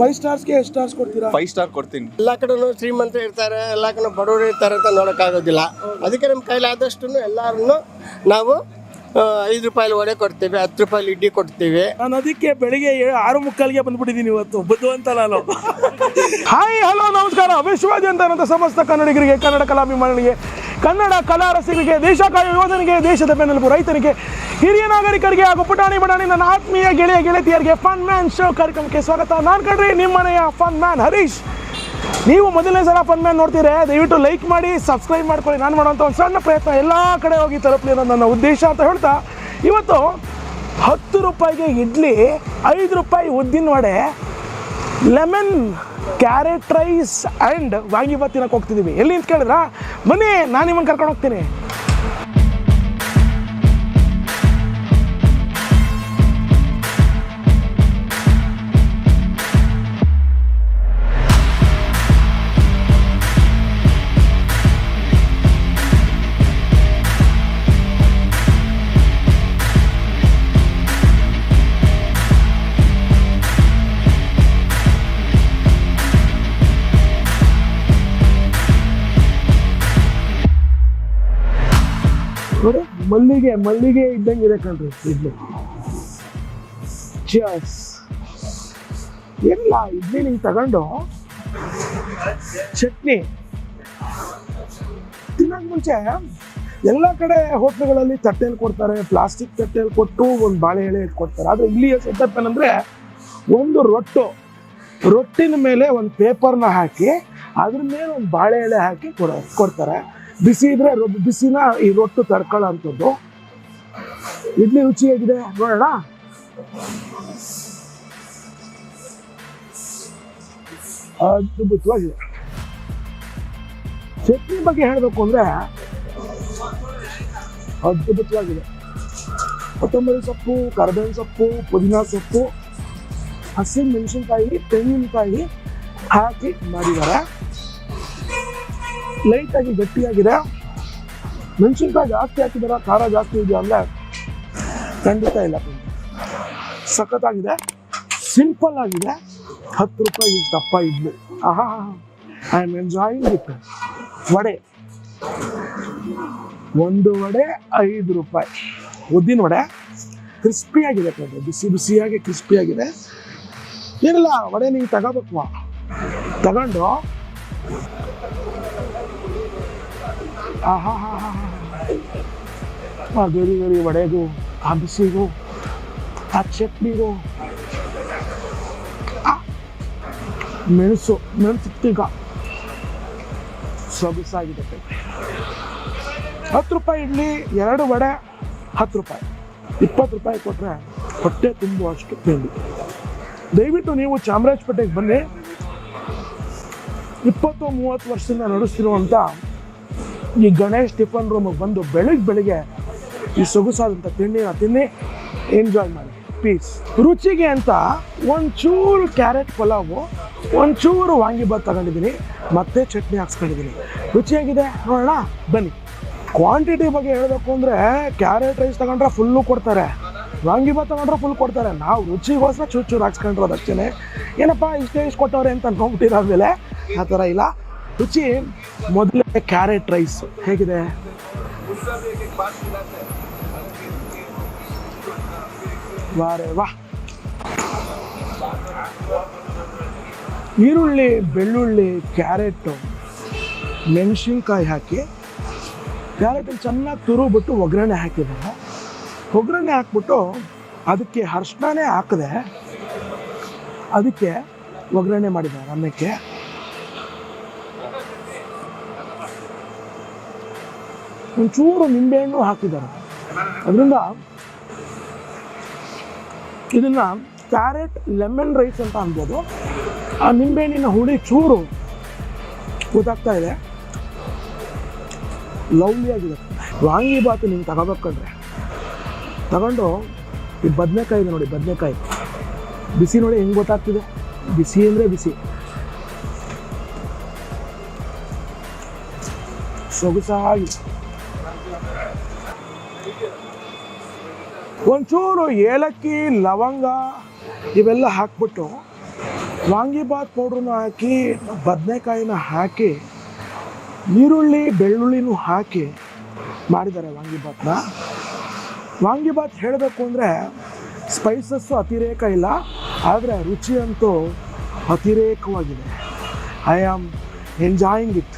5 ಸ್ಟಾರ್ಸ್ಗೆ ಎಷ್ಟು ಸ್ಟಾರ್ಸ್ ಕೊಡ್ತೀರಾ? 5 ಸ್ಟಾರ್ ಕೊಡ್ತೀನಿ. ಎಲ್ಲ ಕಡೆನೂ ಶ್ರೀಮಂತರು ಇರ್ತಾರೆ, ಎಲ್ಲ ಕಡೆ ಬಡವರು ಇರ್ತಾರೆ ಅಂತ ನೋಡೋಕ್ಕಾಗೋದಿಲ್ಲ. ಅದಕ್ಕೆ ನಮ್ಮ ಕೈಲಾದಷ್ಟು ಎಲ್ಲರೂ ನಾವು 5 ರೂಪಾಯಿ ವಡೆ ಕೊಡ್ತೀವಿ, 10 ರೂಪಾಯಿ ಇಡ್ಲಿ ಕೊಡ್ತೀವಿ. ನಾನು ಅದಕ್ಕೆ ಬೆಳಿಗ್ಗೆ 6:45ಗೆ ಬಂದ್ಬಿಟ್ಟಿದ್ದೀನಿ ಇವತ್ತು, ಬುದ್ಧಿವಂತ ನಾನು. ಹಾಯ್ ಹಲೋ ನಮಸ್ಕಾರ. ವಿಶ್ವಾದ್ಯಂತ ಸಮಸ್ತ ಕನ್ನಡಿಗರಿಗೆ, ಕನ್ನಡ ಕಲಾಭಿಮಾನಿಗಳಿಗೆ, ಕನ್ನಡ ಕಲಾ ರಸಿಕರಿಗೆ, ದೇಶ ಕಾಯುವ ಯೋಧನಿಗೆ, ದೇಶದ ಬೆನ್ನೆಲುಬು ರೈತನಿಗೆ, ಹಿರಿಯ ನಾಗರಿಕರಿಗೆ ಹಾಗೂ ಪುಟಾಣಿ ಬಟಾಣಿ ನನ್ನ ಆತ್ಮೀಯ ಗೆಳೆಯ ಗೆಳತಿಯರಿಗೆ ಫನ್ ಮ್ಯಾನ್ ಶೋ ಕಾರ್ಯಕ್ರಮಕ್ಕೆ ಸ್ವಾಗತ. ನಾನು ಕಣ್ರಿ ನಿಮ್ಮ ಮನೆಯ ಫನ್ ಮ್ಯಾನ್ ಹರೀಶ್. ನೀವು ಮೊದಲನೇ ಸಲ ಫನ್ ಮ್ಯಾನ್ ನೋಡ್ತೀರಾ, ದಯವಿಟ್ಟು ಲೈಕ್ ಮಾಡಿ, ಸಬ್ಸ್ಕ್ರೈಬ್ ಮಾಡ್ಕೊಳ್ಳಿ. ನಾನು ಮಾಡುವಂಥ ಒಂದು ಸಣ್ಣ ಪ್ರಯತ್ನ ಎಲ್ಲ ಕಡೆ ಹೋಗಿ ತಲುಪಲಿ ಅನ್ನೋದು ನನ್ನ ಉದ್ದೇಶ ಅಂತ ಹೇಳ್ತಾ, ಇವತ್ತು 10 ರೂಪಾಯಿಗೆ ಇಡ್ಲಿ, 5 ರೂಪಾಯಿ ಉದ್ದಿನ vada, lemon carrot rice and vangibath ತಿನ್ನಕ್ಕೆ ಹೋಗ್ತಿದ್ದೀವಿ. ಎಲ್ಲಿ ಅಂತ ಕೇಳಿದ್ರಾ? ಬನ್ನಿ, ನಾನು ನಿಮ್ಮನ್ನು ಕರ್ಕೊಂಡು ಹೋಗ್ತೀನಿ. ನೋಡಿ, ಮಲ್ಲಿಗೆ ಇದ್ದಂಗಿದೆ ಕಣ್ರಿ ಇಡ್ಲಿ. ಚೀರ್ಸ್. ಎಲ್ಲ ಇಡ್ಲಿ ನಿಂಗೆ ತಗೊಂಡು ಚಟ್ನಿ ತಿನ್ನೋಕೆ ಮುಂಚೆ ಎಲ್ಲ ಕಡೆ ಹೋಟ್ಲುಗಳಲ್ಲಿ ತಟ್ಟೆಯಲ್ಲಿ ಕೊಡ್ತಾರೆ, ಪ್ಲಾಸ್ಟಿಕ್ ತಟ್ಟೆಯಲ್ಲಿ ಕೊಟ್ಟು ಒಂದು ಬಾಳೆ ಎಳೆ ಕೊಡ್ತಾರೆ. ಆದರೆ ಇಲ್ಲಿಯ ಸೆಟಪ್ ಏನಂದರೆ, ಒಂದು ರೊಟ್ಟಿನ ಮೇಲೆ ಒಂದು ಪೇಪರ್ನ ಹಾಕಿ ಅದ್ರ ಮೇಲೆ ಒಂದು ಬಾಳೆ ಎಳೆ ಹಾಕಿ ಕೊಡ್ತಾರೆ. ಬಿಸಿ ಇದ್ರೆ ಬಿಸಿನ ಈ ರೊಟ್ಟು ತಡ್ಕೊಳ್ಳೋ ಅಂಥದ್ದು. ಇಡ್ಲಿ ರುಚಿಯಾಗಿದೆ, ನೋಡೋಣ. ಅದ್ಭುತವಾಗಿದೆ. ಚಟ್ನಿ ಬಗ್ಗೆ ಹೇಳಬೇಕು ಅಂದ್ರೆ ಅದ್ಭುತವಾಗಿದೆ. ಕೊತ್ತಂಬರಿ ಸೊಪ್ಪು, ಕರಿಬೇವಿನ ಸೊಪ್ಪು, ಪುದೀನ ಸೊಪ್ಪು, ಹಸಿ ಮೆಣಸಿನ್ಕಾಯಿ, ತೆಂಗಿನಕಾಯಿ ಹಾಕಿ ಮಾಡಿದ್ದಾರೆ. ಲೈಟಾಗಿ ಗಟ್ಟಿಯಾಗಿದೆ. ಮೆಣಸಿನ್ಕಾಯಿ ಜಾಸ್ತಿ ಹಾಕಿದಾರೆ, ಖಾರ ಜಾಸ್ತಿ ಇದೆಯಾ ಅಂದರೆ ಖಂಡಿತ ಇಲ್ಲ. ಸಖತ್ತಾಗಿದೆ, ಸಿಂಪಲ್ ಆಗಿದೆ. 10 ರೂಪಾಯಿ ದಪ್ಪ ಇಡ್ಲಿ. ಆಹಾ, I am enjoying it. Vada, ಒಂದು ವಡೆ 5 ರೂಪಾಯಿ. ಉದ್ದಿನ ವಡೆ ಕ್ರಿಸ್ಪಿಯಾಗಿದೆ ಕಣ್ರಿ, ಬಿಸಿ ಬಿಸಿಯಾಗಿ ಕ್ರಿಸ್ಪಿಯಾಗಿದೆ. ಏನಿಲ್ಲ, ವಡೆ ನೀವು ತಗೋಬೇಕು. ತಗೊಂಡು ಆ ಗರಿ ವಡೆಗೂ, ಆ ಬಿಸಿಗೂ, ಆ ಚಟ್ನಿಗೂ, ಮೆಣಸು ತಿಕ್ಕ ಸೊಗಸಾಗಿದೆ. 10 ರೂಪಾಯಿ ಇಡ್ಲಿ, 2 ವಡೆ 10 ರೂಪಾಯಿ. 20 ರೂಪಾಯಿ ಕೊಟ್ಟರೆ ಹೊಟ್ಟೆ ತುಂಬುವಷ್ಟು ತಿಂಡಿ. ದಯವಿಟ್ಟು ನೀವು ಚಾಮರಾಜಪೇಟೆಗೆ ಬನ್ನಿ. 20-30 ವರ್ಷದಿಂದ ನಡೆಸ್ತಿರುವಂಥ ಈ ಗಣೇಶ್ ಟಿಫನ್ ರೂಮಿಗೆ ಬಂದು ಬೆಳಿಗ್ಗೆ ಈ ಸೊಗಸಾದಂಥ ತಿಂಡಿನ ತಿನ್ನಿ, ಎಂಜಾಯ್ ಮಾಡಿ. ಪೀಸ್. ರುಚಿಗೆ ಅಂತ ಒಂಚೂರು ಕ್ಯಾರೆಟ್ ಪಲಾವು, ಒಂಚೂರು ವಾಂಗಿಬಾತ್ ತಗೊಂಡಿದ್ದೀನಿ, ಮತ್ತೆ ಚಟ್ನಿ ಹಾಕ್ಸ್ಕೊಂಡಿದ್ದೀನಿ. ರುಚಿಯಾಗಿದೆ, ನೋಡೋಣ ಬನ್ನಿ. ಕ್ವಾಂಟಿಟಿ ಬಗ್ಗೆ ಹೇಳಬೇಕು ಅಂದರೆ, ಕ್ಯಾರೆಟ್ ರೈಸ್ ತಗೊಂಡ್ರೆ ಫುಲ್ಲು ಕೊಡ್ತಾರೆ, ವಾಂಗಿಬಾತ್ ತಗೊಂಡ್ರೆ ಫುಲ್ ಕೊಡ್ತಾರೆ. ನಾವು ರುಚಿಗೋಸ್ಕರ ಚೂರು ಹಾಕ್ಸ್ಕೊಂಡಿರೋದು ಅಷ್ಟೇ. ಏನಪ್ಪ ಇಷ್ಟು ಕೊಟ್ಟವ್ರೆ ಅಂತ ಅನ್ಕೊಂಡ್ಬಿಟ್ಟಿರೋದ್ಮೇಲೆ ಆ ಥರ ಇಲ್ಲ. ರುಚಿ ಮೊದಲೇ ಕ್ಯಾರೆಟ್ ರೈಸ್ ಹೇಗಿದೆ? ವಾರೇ ವಾ. ಈರುಳ್ಳಿ, ಬೆಳ್ಳುಳ್ಳಿ, ಕ್ಯಾರೆಟು, ಮೆಣಸಿನ್ಕಾಯಿ ಹಾಕಿ ಕ್ಯಾರೆಟನ್ನು ಚೆನ್ನಾಗಿ ತುರುಬಿಟ್ಟು ಒಗ್ಗರಣೆ ಹಾಕಿದ್ದಾರೆ. ಒಗ್ಗರಣೆ ಹಾಕ್ಬಿಟ್ಟು ಅದಕ್ಕೆ ಅರಿಶಿಣನೇ ಹಾಕಿದೆ, ಅದಕ್ಕೆ ಒಗ್ಗರಣೆ ಮಾಡಿದ್ದಾರೆ. ಅನ್ನಕ್ಕೆ ಒಂಚೂರು ನಿಂಬೆಹಣ್ಣು ಹಾಕಿದ್ದಾರೆ. ಅದರಿಂದ ಇದನ್ನು ಕ್ಯಾರೆಟ್ ಲೆಮನ್ ರೈಸ್ ಅಂತ ಅನ್ಬೋದು. ಆ ನಿಂಬೆಹಣ್ಣಿನ ಹುಳಿ ಚೂರು ಗೊತ್ತಾಗ್ತಾ ಇದೆ. ಲವ್ಲಿಯಾಗಿದೆ. ವಾಂಗಿಬಾತು ನೀವು ತಗೋಬೇಕಂದ್ರೆ ತಗೊಂಡು ಈ ಬದನೆಕಾಯಿ ಇದೆ ನೋಡಿ, ಬದನೆಕಾಯಿ ಬಿಸಿ ನೋಡಿ ಹೆಂಗೆ ಗೊತ್ತಾಗ್ತಿದೆ. ಬಿಸಿ ಅಂದರೆ ಬಿಸಿ, ಸೊಗಸಾಗಿ. ಒಂಚೂರು ಏಲಕ್ಕಿ, ಲವಂಗ ಇವೆಲ್ಲ ಹಾಕ್ಬಿಟ್ಟು ವಾಂಗಿಬಾತ್ ಪೌಡ್ರನ್ನ ಹಾಕಿ ಬದನೆಕಾಯಿನ ಹಾಕಿ ಈರುಳ್ಳಿ ಬೆಳ್ಳುಳ್ಳಿನೂ ಹಾಕಿ ಮಾಡಿದ್ದಾರೆ ವಾಂಗಿಬಾತ್ನ. ವಾಂಗಿಬಾತ್ ಹೇಳಬೇಕು ಅಂದರೆ ಸ್ಪೈಸಸ್ಸು ಅತಿರೇಕ ಇಲ್ಲ, ಆದರೆ ರುಚಿ ಅಂತೂ ಅತಿರೇಕವಾಗಿದೆ. I am enjoying it.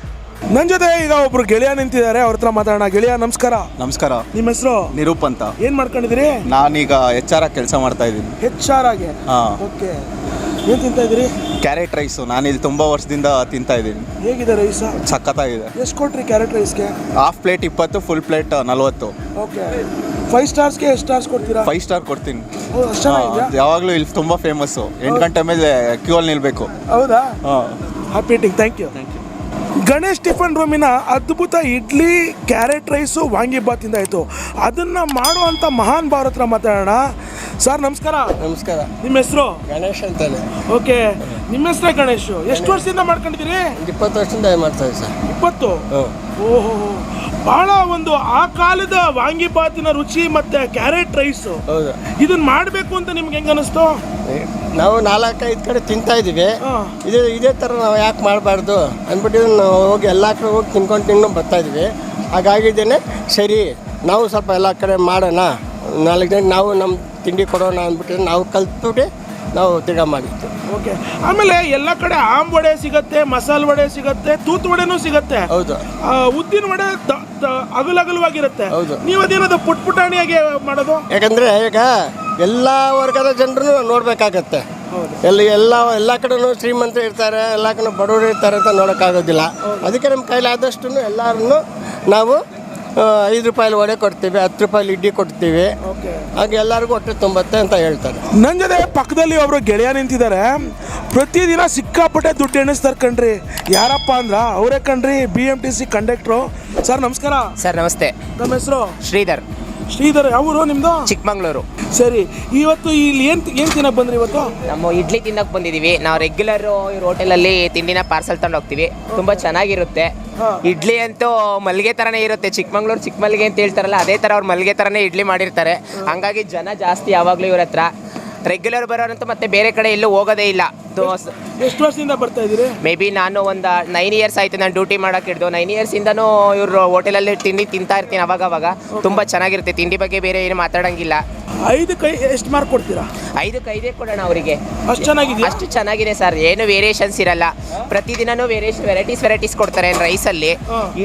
ನನ್ನ ಜೊತೆ ಈಗ ಒಬ್ರು ಗೆಳೆಯ ನಿಂತಿದ್ದಾರೆ, ಅವ್ರ ಹತ್ರ ಮಾತಾಡೋಣ. ಗೆಳೆಯ ನಮಸ್ಕಾರ. ನಮಸ್ಕಾರ. ನಿಮ್ಮ ಹೆಸರು? ನಿರೂಪ್ ಅಂತ. ಏನು ಮಾಡ್ಕೊಂಡಿದ್ದೀರಿ? ನಾನೀಗ HR ಕೆಲಸ ಮಾಡ್ತಾ ಇದ್ದೀನಿ. HR ಆಗಿ? ಹಾಂ. ಓಕೆ. ಏನು ತಿಂತಾ ಇದ್ದೀರಿ? Carrot rice. ನಾನಿಲ್ಲಿ ತುಂಬ ವರ್ಷದಿಂದ ತಿಂತಾ ಇದ್ದೀನಿ. ಹೇಗಿದೆ ರೈಸ? ಸಖತ್ತಾಗಿದೆ. ಎಷ್ಟು ಕೊಟ್ರಿ ಕ್ಯಾರೆಟ್ ರೈಸ್ಗೆ? Half plate 20, full plate 40. Okay. 5 ಸ್ಟಾರ್ಸ್ಗೆ ಎಷ್ಟು ಸ್ಟಾರ್ಸ್ ಕೊಡ್ತೀರಾ? 5 ಸ್ಟಾರ್ ಕೊಡ್ತೀನಿ. ಅಷ್ಟು ಚೆನ್ನಾಗಿದೆಯಾ? ಯಾವಾಗಲೂ ಇಲ್ಲಿ ತುಂಬ ಫೇಮಸ್ಸು. 8 ಗಂಟೆ ಮೇಲೆ ಕ್ಯೂ ಅಲ್ಲಿ ನಿಲ್ಬೇಕು. ಹೌದಾ? ಹಾಂ. Happy eating. Thank you. Ganesh tiffin ರೂಮಿನ ಅದ್ಭುತ ಇಡ್ಲಿ, ಕ್ಯಾರೆಟ್ ರೈಸು, ವಾಂಗಿಬಾತಿಂದ ಆಯಿತು. ಅದನ್ನು ಮಾಡುವಂಥ ಮಹಾನ್ ಭಾವರ ಹತ್ರ ಮಾತಾಡೋಣ. ಸರ್ ನಮಸ್ಕಾರ. ನಮಸ್ಕಾರ. ನಿಮ್ಮ ಹೆಸರು? ಗಣೇಶ್ ಅಂತಾನೆ. ಓಕೆ. ನಿಮ್ಮ ಹೆಸರೇ ಗಣೇಶ್. ಎಷ್ಟು ವರ್ಷದಿಂದ ಮಾಡ್ಕೊಂಡಿದ್ದೀರಿ? 20 ವರ್ಷದಿಂದ ಮಾಡ್ತಾ ಇದ್ದೀವಿ ಸರ್. 20? ಓಹೋ. ಬಹಳ ಒಂದು ಆ ಕಾಲದ ವಾಂಗಿಬಾತಿನ ರುಚಿ ಮತ್ತೆ ಕ್ಯಾರೆಟ್ ರೈಸು, ಹೌದು. ಇದನ್ನ ಮಾಡಬೇಕು ಅಂತ ನಿಮ್ಗೆ ಹೆಂಗೆ ಅನಿಸ್ತು? ನಾವು 4-5 ಕಡೆ ತಿಂತಾ ಇದ್ದೀವಿ. ಹಾಂ. ಇದೇ ಥರ ನಾವು ಯಾಕೆ ಮಾಡಬಾರ್ದು ಅಂದ್ಬಿಟ್ಟು ನಾವು ಹೋಗಿ ಎಲ್ಲ ಕಡೆ ಹೋಗಿ ತಿನ್ಕೊಂಡು ಬರ್ತಾ ಇದ್ವಿ. ಹಾಗಾಗಿದ್ದೇನೆ ಸರಿ ನಾವು ಸ್ವಲ್ಪ ಎಲ್ಲ ಕಡೆ ಮಾಡೋಣ, 4 ಜನ ನಾವು ನಮ್ಮ ತಿಂಡಿ ಕೊಡೋಣ ಅಂದ್ಬಿಟ್ಟು ನಾವು ಕಲ್ತ್ಬಿಟ್ಟು ನಾವು ತಿರ್ಗಾ ಮಾಡಿದ್ದು. ಓಕೆ. ಆಮೇಲೆ ಎಲ್ಲ ಕಡೆ ಆಮ್ ವಡೆ ಸಿಗತ್ತೆ, ಮಸಾಲೆ ವಡೆ ಸಿಗತ್ತೆ, ತೂತು ವಡೆನೂ ಸಿಗತ್ತೆ. ಹೌದು. ಉದ್ದಿನ ವಡೆ ಅಗಲವಾಗಿರುತ್ತೆ. ಹೌದು. ನೀವು ಅದೇನದು ಪುಟ್ಪುಟಾಣಿಯಾಗಿ ಮಾಡೋದು? ಯಾಕಂದರೆ ಈಗ ಎಲ್ಲ ವರ್ಗದ ಜನರು ನೋಡಬೇಕಾಗತ್ತೆ. ಎಲ್ಲ ಕಡೆನೂ ಶ್ರೀಮಂತರು ಇರ್ತಾರೆ, ಎಲ್ಲ ಕಡೆ ಬಡವರು ಇರ್ತಾರೆ ಅಂತ ನೋಡೋಕ್ಕಾಗೋದಿಲ್ಲ. ಅದಕ್ಕೆ ನಮ್ಮ ಕೈಲಾದಷ್ಟು ಎಲ್ಲರೂ ನಾವು 5 ರೂಪಾಯಿ ವಡೆ ಕೊಡ್ತೀವಿ, 10 ರೂಪಾಯಿ ಇಡ್ಲಿ ಕೊಡ್ತೀವಿ. ಹಾಗೆ ಎಲ್ಲರಿಗೂ ಹೊಟ್ಟೆ ತುಂಬತ್ತೆ ಅಂತ ಹೇಳ್ತಾರೆ. ನನ್ನ ಜೊತೆ ಪಕ್ಕದಲ್ಲಿ ಒಬ್ರು ಗೆಳೆಯ ನಿಂತಿದ್ದಾರೆ. ಪ್ರತಿದಿನ ಸಿಕ್ಕಾಪಟ್ಟೆ ದುಡ್ಡು ಎಣಿಸ್ತಾರೆ ಕಣ್ರಿ. ಯಾರಪ್ಪ ಅಂದ್ರ ಅವರೇ ಕಣ್ರಿ, BMTC ಕಂಡಕ್ಟ್ರು. ಸರ್ ನಮಸ್ಕಾರ. ಸರ್ ನಮಸ್ತೆ. ನಮ್ಮ ಹೆಸರು? ಶ್ರೀಧರ್. ಶ್ರೀಧರ್. ಯಾವೂರು ನಿಮ್ಮದು? ಚಿಕ್ಕಮಂಗ್ಳೂರು. ಸರಿ. ಇವತ್ತು ಇಲ್ಲಿ ಏನು ತಿನ್ನಕ್ಕೆ ಬಂದ್ರಿ ಇವತ್ತು? ನಮ್ಮ ಇಡ್ಲಿ ತಿನ್ನಕ್ಕೆ ಬಂದಿದ್ದೀವಿ. ನಾವು ರೆಗ್ಯುಲರು ಇವ್ರ ಹೋಟೆಲಲ್ಲಿ ತಿಂಡಿನ ಪಾರ್ಸಲ್ ತಗೊಂಡು ಹೋಗ್ತೀವಿ. ತುಂಬ ಚೆನ್ನಾಗಿರುತ್ತೆ. ಇಡ್ಲಿ ಅಂತೂ ಮಲ್ಲಿಗೆ ಥರನೇ ಇರುತ್ತೆ. ಚಿಕ್ಕಮಂಗ್ಳೂರು ಚಿಕ್ಕ ಮಲ್ಲಿಗೆ ಅಂತ ಹೇಳ್ತಾರಲ್ಲ, ಅದೇ ಥರ ಅವ್ರು ಮಲ್ಲಿಗೆ ಥರನೇ ಇಡ್ಲಿ ಮಾಡಿರ್ತಾರೆ. ಹಂಗಾಗಿ ಜನ ಜಾಸ್ತಿ ಯಾವಾಗಲೂ ಇವ್ರ ಹತ್ರ. ರೆಗ್ಯುಲರ್ ಬರೋರಂತೂ ಮತ್ತೆ ಬೇರೆ ಕಡೆ ಎಲ್ಲೂ ಹೋಗೋದೇ ಇಲ್ಲ. ಎಷ್ಟು ವರ್ಷದಿಂದ ಬರ್ತಾ ಇದ್ದೀರಿ? ಮೇ ಬಿ ನಾನು ಒಂದು 9 ಇಯರ್ಸ್ ಆಯಿತು ನಾನು ಡ್ಯೂಟಿ ಮಾಡೋಕೆ ಹಿಡಿದು. 9 ಇಯರ್ಸಿಂದನೂ ಇವ್ರ ಹೋಟೆಲಲ್ಲಿ ತಿಂಡಿ ತಿಂತಾ ಇರ್ತೀನಿ ಅವಾಗ. ತುಂಬ ಚೆನ್ನಾಗಿರುತ್ತೆ. ತಿಂಡಿ ಬಗ್ಗೆ ಬೇರೆ ಏನು ಮಾತಾಡೋಂಗಿಲ್ಲ. 5ಕ್ಕೆ ಎಷ್ಟು ಮಾರ್ಕ್ ಕೊಡ್ತೀರಾ? 5ಕ್ಕೆ 5 ಕೊಡೋಣ ಅವರಿಗೆ. ಅಷ್ಟು ಚೆನ್ನಾಗಿದೆ? ಅಷ್ಟು ಚೆನ್ನಾಗಿದೆ ಸರ್. ಏನು ವೇರಿಯೇಷನ್ಸ್ ಇರಲ್ಲ. ಪ್ರತಿದಿನನೂ ವೆರೈಟೀಸ್ ಕೊಡ್ತಾರೆ ರೈಸಲ್ಲಿ.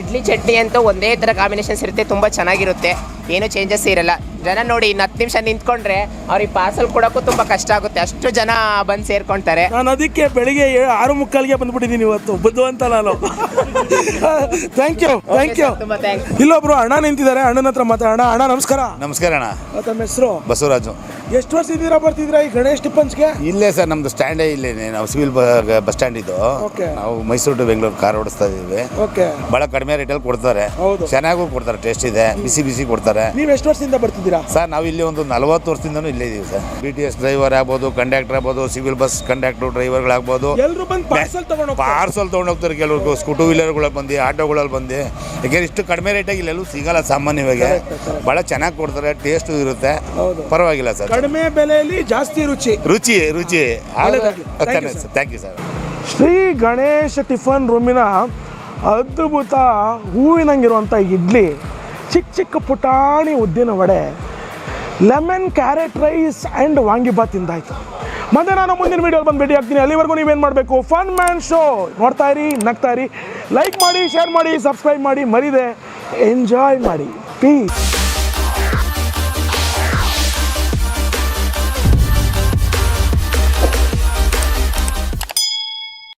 ಇಡ್ಲಿ ಚಟ್ನಿ ಅಂತೂ ಒಂದೇ ಥರ ಕಾಂಬಿನೇಷನ್ಸ್ ಇರುತ್ತೆ. ತುಂಬ ಚೆನ್ನಾಗಿರುತ್ತೆ. ಏನು ಚೇಂಜಸ್ ಇರಲ್ಲ. ಜನ ನೋಡಿ ಇನ್ನು 10 ನಿಮಿಷ ನಿಂತ್ಕೊಂಡ್ರೆ ಅವ್ರಿಗೆ ಪಾರ್ಸಲ್ ಕೊಡೋಕ್ಕೂ ತುಂಬ ಕಷ್ಟ ಆಗುತ್ತೆ. ಅಷ್ಟು ಜನ ಬಂದು ಸೇರ್ಕೊಳ್ತಾರೆ. ನಾನು ಅದಕ್ಕೆ ಬೆಳಿಗ್ಗೆ 6:45ಗೆ ಬಂದ್ಬಿಟ್ಟಿದ್ದೀನಿ ಇವತ್ತು, ಬುದ್ಧಿವಂತ ನಾನು. Thank you. ತುಂಬ ಥ್ಯಾಂಕ್ಸ್. ಇಲ್ಲೊಬ್ರು ಅಣ್ಣ ನಿಂತಿದ್ದಾರೆ, ಅಣ್ಣನ ಹತ್ರ ಮಾತಾಡೋಣ. ಅಣ್ಣ ನಮಸ್ಕಾರ. ನಮಸ್ಕಾರ ಅಣ್ಣ. ತಮ್ಮ ಹೆಸರು? ಬಸವರಾಜು. ಎಷ್ಟು ವರ್ಷ ಇದ್ದೀರಾ ಬರ್ತಿದ್ದೀರಾ ಈ ಗಣೇಶ್ ಟಿಫನ್ಸ್ಗೆ? ಇಲ್ಲೇ ಸರ್, ನಮ್ದು ಸ್ಟ್ಯಾಂಡೇ ಇಲ್ಲೇ. ನಾವು ಸಿವಿಲ್ ಬಸ್ ಸ್ಟ್ಯಾಂಡ್ ಇದು. ನಾವು ಮೈಸೂರು ಟು ಬೆಂಗಳೂರು ಕಾರ್ ಓಡಿಸ್ತಾ ಇದ್ದೀವಿ. ಓಕೆ. ಬಹಳ ಕಡಿಮೆ ರೇಟಲ್ಲಿ ಕೊಡ್ತಾರೆ. ಹೌದು. ಚೆನ್ನಾಗೂ ಕೊಡ್ತಾರೆ, ಟೇಸ್ಟ್ ಇದೆ, ಬಿಸಿ ಕೊಡ್ತಾರೆ. ನೀವು ಎಷ್ಟು ವರ್ಷದಿಂದ ಬರ್ತಿದ್ದೀರಾ? ಸರ್ ನಾವು ಇಲ್ಲಿ ಒಂದು 40 ವರ್ಷದಿಂದನೂ ಇಲ್ಲೇ ಇದೀವಿ ಸರ್. BTS ಡ್ರೈವರ್ ಆಗ್ಬೋದು, ಕಂಡಕ್ಟರ್ ಆಗ್ಬೋದು, ಸಿವಿಲ್ ಬಸ್ ಕಂಡಕ್ಟರ್ ಡ್ರೈವರ್ಗಳಾಗ್ಬೋದು. ಎಲ್ಲರೂ ಬಂದು ಪಾರ್ಸಲ್ ತೊಗೊಂಡು ಹೋಗ್ತಾರೆ. ಕೆಲವ್ರಿಗೆ 2 ವೀಲರ್ಗಳಲ್ಲಿ ಬಂದು, ಆಟೋಗಳಲ್ಲಿ ಬಂದು. ಯಾಕೆಂದ್ರೆ ಇಷ್ಟು ಕಡಿಮೆ ರೇಟಾಗಿ ಇಲ್ಲೆಲ್ಲೂ ಸಿಗಲ್ಲ ಸಾಮಾನ್ಯವಾಗಿ. ಭಾಳ ಚೆನ್ನಾಗಿ ಕೊಡ್ತಾರೆ, ಟೇಸ್ಟು ಇರುತ್ತೆ, ಪರವಾಗಿಲ್ಲ ಸರ್. ಕಡಿಮೆ ಬೆಲೆಯಲ್ಲಿ ಜಾಸ್ತಿ ರುಚಿ. Thank you sir. Shri Ganesh tiffin ರೂಮಿನ ಅದ್ಭುತ ಹೂವಿನಂಗಿರುವಂಥ ಇಡ್ಲಿ, ಚಿಕ್ಕ ಪುಟಾಣಿ ಉದ್ದಿನ vada, lemon carrot rice and vangibath ತಿಂದಾಯ್ತು. ಮತ್ತೆ ನಾನು ಮುಂದಿನ ವೀಡಿಯೋಲಿ ಬಂದು ಭೇಟಿ ಆಗ್ತೀನಿ. ಅಲ್ಲಿವರೆಗೂ ನೀವೇನು ಮಾಡಬೇಕು? ಫನ್ ಮ್ಯಾನ್ ಶೋ ನೋಡ್ತಾ ಇರಿ, ನಗ್ತಾ ಇರಿ, ಲೈಕ್ ಮಾಡಿ, ಶೇರ್ ಮಾಡಿ, ಸಬ್ಸ್ಕ್ರೈಬ್ ಮಾಡಿ, ಮರಿದೆ ಎಂಜಾಯ್ ಮಾಡಿ. ಪೀಸ್.